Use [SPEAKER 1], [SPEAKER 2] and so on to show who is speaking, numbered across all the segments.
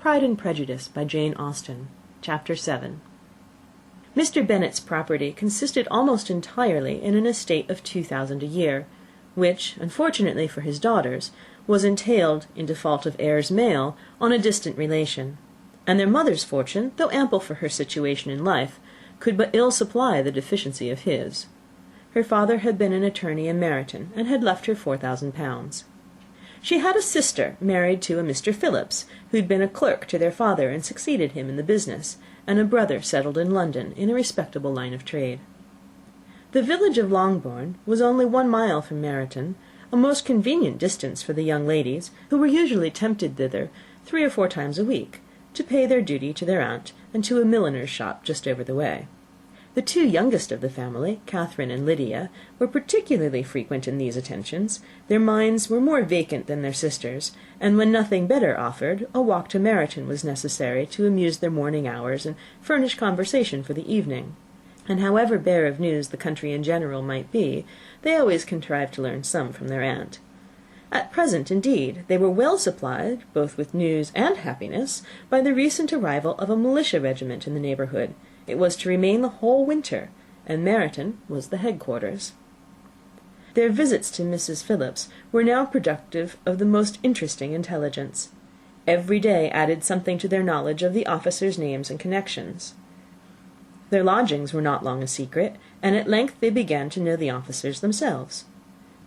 [SPEAKER 1] Pride and Prejudice by Jane Austen. Chapter 7. Mr. Bennet's property consisted almost entirely in an estate of £2,000 a year, which, unfortunately for his daughters, was entailed, in default of heirs male, on a distant relation; and their mother's fortune, though ample for her situation in life, could but ill supply the deficiency of his. Her father had been an attorney in Meryton, and had left her £4,000. She had a sister married to a Mr. Phillips, who had been a clerk to their father and succeeded him in the business, and a brother settled in London in a respectable line of trade. The village of Longbourn was only 1 mile from Meryton, a most convenient distance for the young ladies, who were usually tempted thither 3 or 4 times a week, to pay their duty to their aunt and to a milliner's shop just over the way. The 2 youngest of the family, Catherine and Lydia, were particularly frequent in these attentions. Their minds were more vacant than their sisters', and when nothing better offered, a walk to Meryton was necessary to amuse their morning hours and furnish conversation for the evening; and however bare of news the country in general might be, they always contrived to learn some from their aunt. At present, indeed, they were well supplied, both with news and happiness, by the recent arrival of a militia regiment in the neighbourhood. It was to remain the whole winter, and Meryton was the headquarters. Their visits to Mrs. Phillips were now productive of the most interesting intelligence. Every day added something to their knowledge of the officers' names and connections. Their lodgings were not long a secret, and at length they began to know the officers themselves.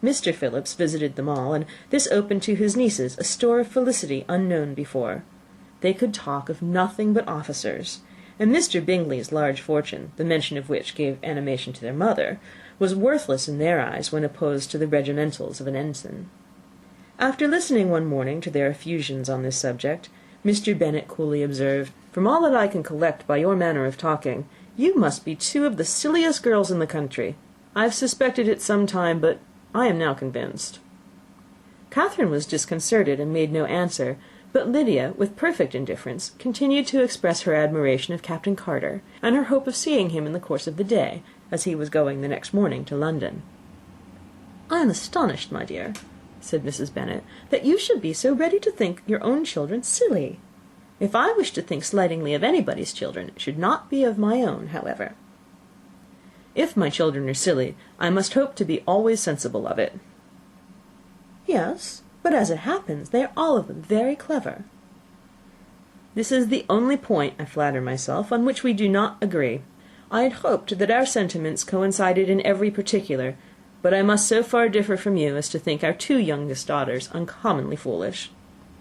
[SPEAKER 1] Mr. Phillips visited them all, and this opened to his nieces a store of felicity unknown before. They could talk of nothing but officers, and Mr. Bingley's large fortune, the mention of which gave animation to their mother, was worthless in their eyes when opposed to the regimentals of an ensign. After listening one morning to their effusions on this subject, Mr. Bennet coolly observed, "From all that I can collect by your manner of talking, you must be 2 of the silliest girls in the country. I have suspected it some time, but I am now convinced." Catherine was disconcerted and made no answer, but Lydia, with perfect indifference, continued to express her admiration of Captain Carter, and her hope of seeing him in the course of the day, as he was going the next morning to London. "I am astonished, my dear," said Mrs. Bennet, "that you should be so ready to think your own children silly. If I wish to think slightingly of anybody's children, it should not be of my own, however. If my children are silly, I must hope to be always sensible of it." "Yes, but as it happens, they are all of them very clever." "This is the only point, I flatter myself, on which we do not agree. I had hoped that our sentiments coincided in every particular, but I must so far differ from you as to think our 2 youngest daughters uncommonly foolish."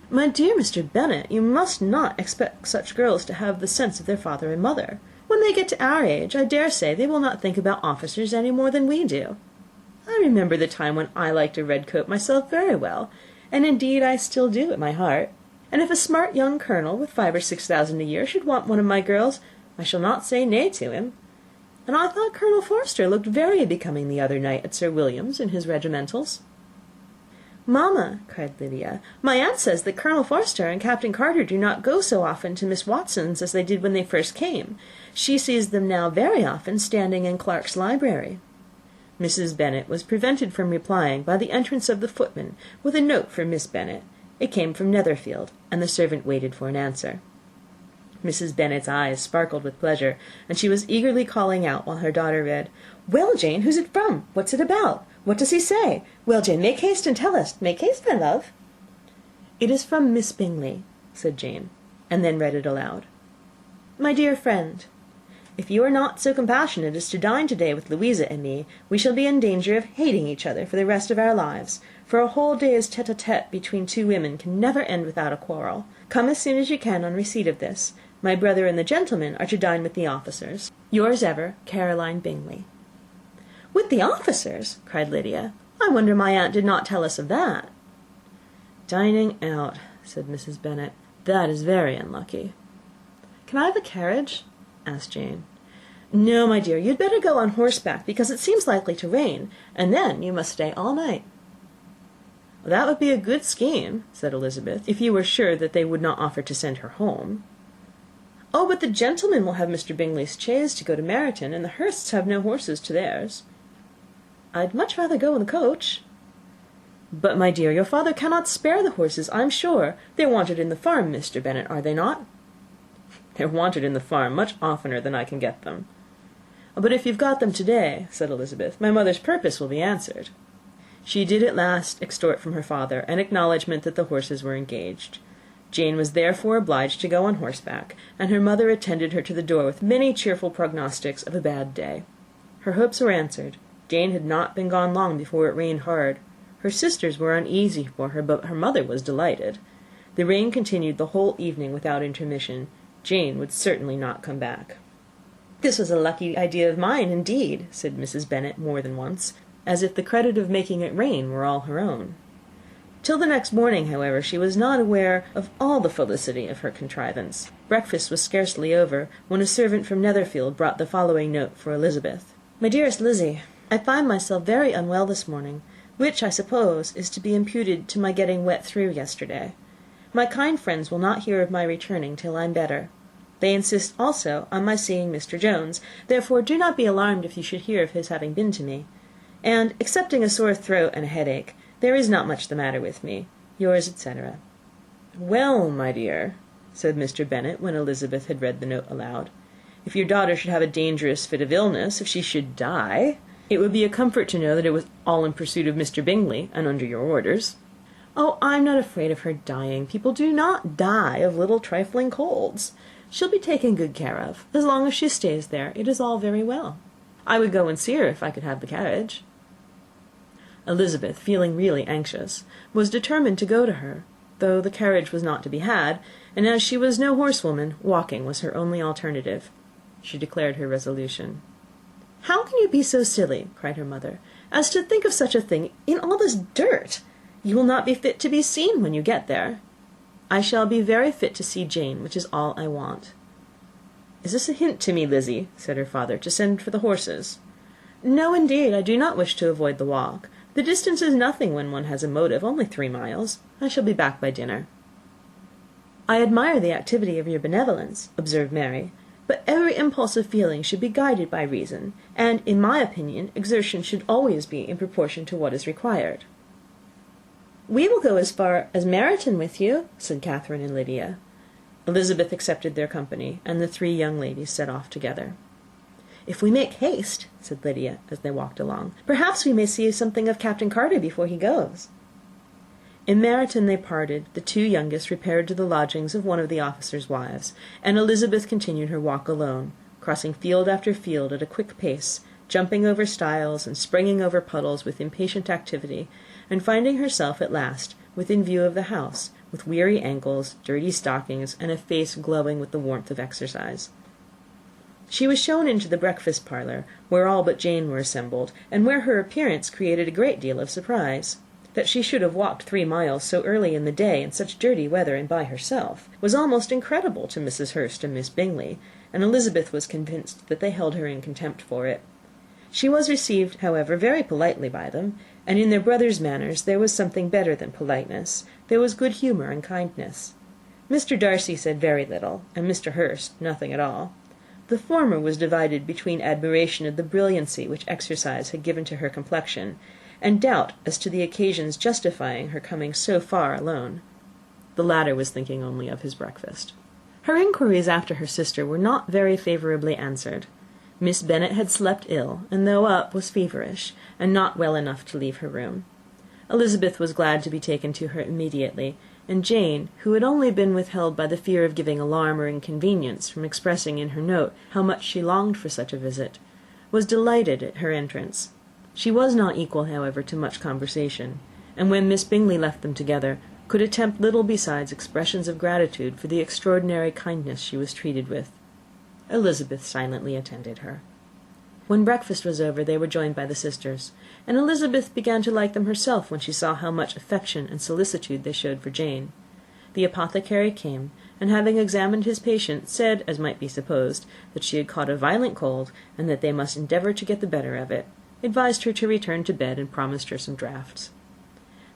[SPEAKER 1] "My dear Mr. Bennet, you must not expect such girls to have the sense of their father and mother. When they get to our age, I dare say they will not think about officers any more than we do. I remember the time when I liked a red coat myself very well, and indeed I still do at my heart; and if a smart young colonel with 5,000 or 6,000 a year should want one of my girls, I shall not say nay to him. And I thought Colonel Forster looked very becoming the other night at Sir William's in his regimentals." "Mamma," cried Lydia, "my aunt says that Colonel Forster and Captain Carter do not go so often to Miss Watson's as they did when they first came. She sees them now very often standing in Clark's library." Mrs. Bennet was prevented from replying by the entrance of the footman with a note for Miss Bennet. It came from Netherfield, and the servant waited for an answer. Mrs. Bennet's eyes sparkled with pleasure, and she was eagerly calling out while her daughter read, "Well, Jane, who's it from? What's it about? What does he say? Well, Jane, make haste and tell us. Make haste, my love." "It is from Miss Bingley," said Jane, and then read it aloud. "My dear friend, if you are not so compassionate as to dine to-day with Louisa and me, we shall be in danger of hating each other for the rest of our lives, for a whole day's tete-a-tete between 2 women can never end without a quarrel. Come as soon as you can on receipt of this. My brother and the gentlemen are to dine with the officers. Yours ever, Caroline Bingley." "With the officers!" cried Lydia. "I wonder my aunt did not tell us of that." "Dining out," said Mrs. Bennet. "That is very unlucky." "Can I have a carriage?" asked Jane. "No, my dear, you'd better go on horseback, because it seems likely to rain, and then you must stay all night." "That would be a good scheme," said Elizabeth, "if you were sure that they would not offer to send her home." "Oh, but the gentlemen will have Mr. Bingley's chaise to go to Meryton, and the Hursts have no horses to theirs." "I'd much rather go in the coach." "But, my dear, your father cannot spare the horses, I'm sure. They're wanted in the farm, Mr. Bennet, are they not?" "They're wanted in the farm much oftener than I can get them." "But if you've got them to-day," said Elizabeth, "my mother's purpose will be answered." She did at last extort from her father an acknowledgment that the horses were engaged. Jane was therefore obliged to go on horseback, and her mother attended her to the door with many cheerful prognostics of a bad day. Her hopes were answered. Jane had not been gone long before it rained hard. Her sisters were uneasy for her, but her mother was delighted. The rain continued the whole evening without intermission. Jane would certainly not come back. "This was a lucky idea of mine, indeed," said Mrs. Bennet more than once, as if the credit of making it rain were all her own. Till the next morning, however, she was not aware of all the felicity of her contrivance. Breakfast was scarcely over, when a servant from Netherfield brought the following note for Elizabeth. "My dearest Lizzie, I find myself very unwell this morning, which, I suppose, is to be imputed to my getting wet through yesterday. My kind friends will not hear of my returning till I am better. They insist also on my seeing Mr. Jones, therefore do not be alarmed if you should hear of his having been to me. And, excepting a sore throat and a headache, there is not much the matter with me. Yours, etc." "Well, my dear," said Mr. Bennet, when Elizabeth had read the note aloud, "if your daughter should have a dangerous fit of illness, if she should die, it would be a comfort to know that it was all in pursuit of Mr. Bingley, and under your orders." "Oh, I'm not afraid of her dying. People do not die of little trifling colds. She'll be taken good care of. As long as she stays there, it is all very well. I would go and see her if I could have the carriage." Elizabeth, feeling really anxious, was determined to go to her, though the carriage was not to be had, and as she was no horsewoman, walking was her only alternative. She declared her resolution. "How can you be so silly," cried her mother, "as to think of such a thing in all this dirt? You will not be fit to be seen when you get there." "I shall be very fit to see Jane, which is all I want." "Is this a hint to me, Lizzie," said her father, "to send for the horses?" "No, indeed, I do not wish to avoid the walk. The distance is nothing when one has a motive, only 3 miles. I shall be back by dinner." "I admire the activity of your benevolence," observed Mary, "but every impulse of feeling should be guided by reason, and, in my opinion, exertion should always be in proportion to what is required." "We will go as far as Meryton with you," said Catherine and Lydia. Elizabeth accepted their company, and the 3 young ladies set off together. "If we make haste," said Lydia, as they walked along, "perhaps we may see something of Captain Carter before he goes." In Meryton they parted. The 2 youngest repaired to the lodgings of one of the officers' wives, and Elizabeth continued her walk alone, crossing field after field at a quick pace, jumping over stiles and springing over puddles with impatient activity, and finding herself at last within view of the house, with weary ankles, dirty stockings, and a face glowing with the warmth of exercise. She was shown into the breakfast parlour, where all but Jane were assembled, and where her appearance created a great deal of surprise. That she should have walked 3 miles so early in the day, in such dirty weather, and by herself, was almost incredible to Mrs. Hurst and Miss Bingley, and Elizabeth was convinced that they held her in contempt for it. She was received, however, very politely by them, and in their brother's manners there was something better than politeness. There was good humour and kindness. Mr. Darcy said very little, and Mr. Hurst nothing at all. The former was divided between admiration of the brilliancy which exercise had given to her complexion, and doubt as to the occasions justifying her coming so far alone. The latter was thinking only of his breakfast. Her inquiries after her sister were not very favourably answered. Miss Bennet had slept ill, and though up, was feverish, and not well enough to leave her room. Elizabeth was glad to be taken to her immediately, and Jane, who had only been withheld by the fear of giving alarm or inconvenience from expressing in her note how much she longed for such a visit, was delighted at her entrance. She was not equal, however, to much conversation, and when Miss Bingley left them together, could attempt little besides expressions of gratitude for the extraordinary kindness she was treated with. Elizabeth silently attended her. When breakfast was over, they were joined by the sisters, and Elizabeth began to like them herself when she saw how much affection and solicitude they showed for Jane. The apothecary came, and having examined his patient, said, as might be supposed, that she had caught a violent cold, and that they must endeavour to get the better of it, advised her to return to bed, and promised her some draughts.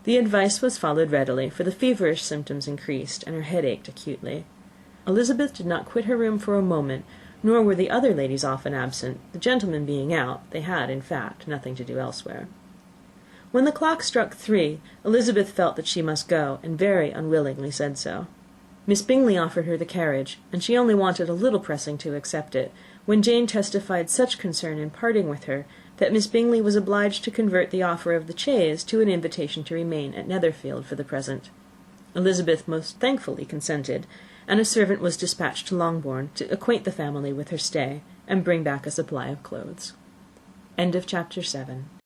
[SPEAKER 1] The advice was followed readily, for the feverish symptoms increased, and her head ached acutely. Elizabeth did not quit her room for a moment, nor were the other ladies often absent. The gentlemen being out, they had, in fact, nothing to do elsewhere. When the clock struck 3, Elizabeth felt that she must go, and very unwillingly said so. Miss Bingley offered her the carriage, and she only wanted a little pressing to accept it, when Jane testified such concern in parting with her, that Miss Bingley was obliged to convert the offer of the chaise to an invitation to remain at Netherfield for the present. Elizabeth most thankfully consented, and a servant was dispatched to Longbourn to acquaint the family with her stay, and bring back a supply of clothes. End of Chapter 7.